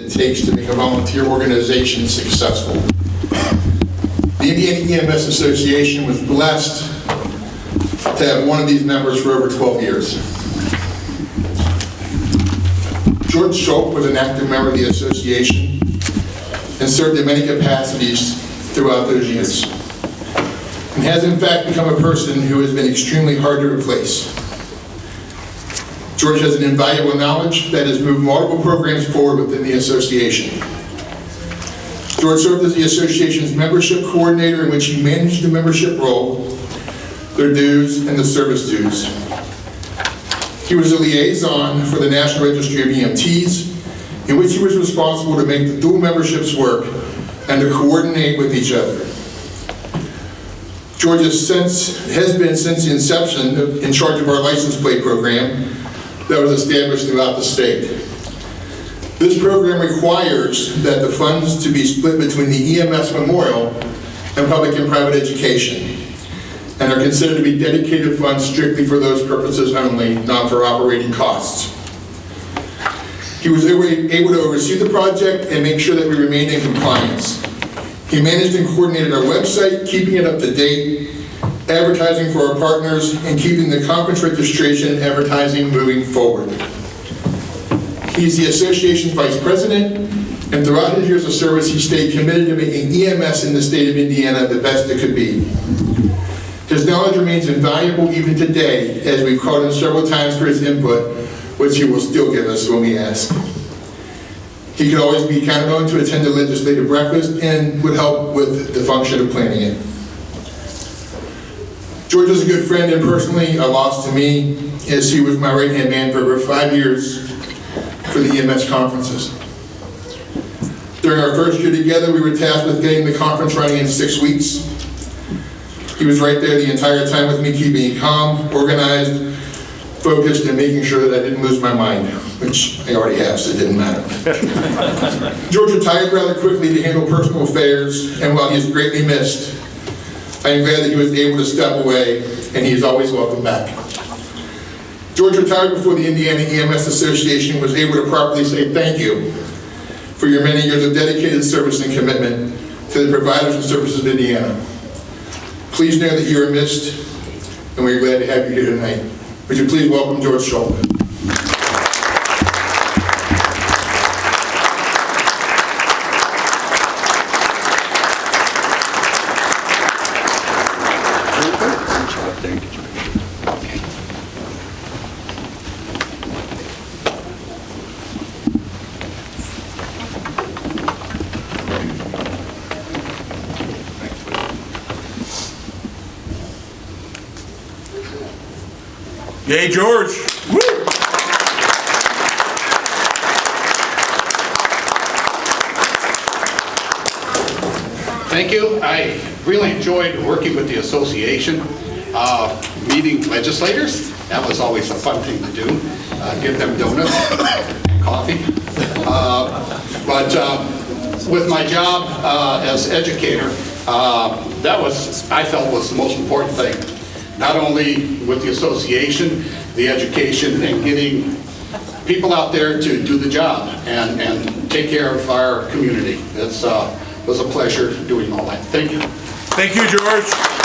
it takes to make a volunteer organization successful. The Indiana EMS Association was blessed to have one of these members for over 12 years. George Schulp was an active member of the association and served in many capacities throughout those years, and has in fact become a person who has been extremely hard to replace. George has an invaluable knowledge that has moved multiple programs forward within the association. George served as the association's membership coordinator, in which he managed the membership roll, their dues, and the service dues. He was a liaison for the National Registry of EMTs, in which he was responsible to make the dual memberships work and to coordinate with each other. George has been since the inception in charge of our license plate program that was established throughout the state. This program requires that the funds to be split between the EMS Memorial and public and private education, and are considered to be dedicated funds strictly for those purposes only, not for operating costs. He was able to oversee the project and make sure that we remained in compliance. He managed and coordinated our website, keeping it up to date, advertising for our partners, and keeping the conference registration and advertising moving forward. He's the association's vice president, and throughout his years of service, he stayed committed to making EMS in the state of Indiana the best it could be. His knowledge remains invaluable even today, as we've called him several times for his input, which he will still give us when we ask. He could always be counted on to attend the legislative breakfast and would help with the function of planning it. George was a good friend and personally a loss to me, as he was my right-hand man for over 5 years for the EMS conferences. During our first year together, we were tasked with getting the conference running in 6 weeks. He was right there the entire time with me, keeping me calm, organized, focused, and making sure that I didn't lose my mind, which I already have, so it didn't matter. George retired rather quickly to handle personal affairs, and while he is greatly missed, I am glad that he was able to step away, and he is always welcome back. George retired before the Indiana EMS Association was able to properly say thank you for your many years of dedicated service and commitment to the providers and services of Indiana. Please know that you are missed, and we're glad to have you here tonight. Would you please welcome George Schulp. Yay, George! Woo! Thank you. I really enjoyed working with the association, meeting legislators. That was always a fun thing to do. Give them donuts and coffee. But with my job as educator, that was, I felt, was the most important thing. Not only with the association, the education, and getting people out there to do the job and take care of our community. It was a pleasure doing all that. Thank you. Thank you, George.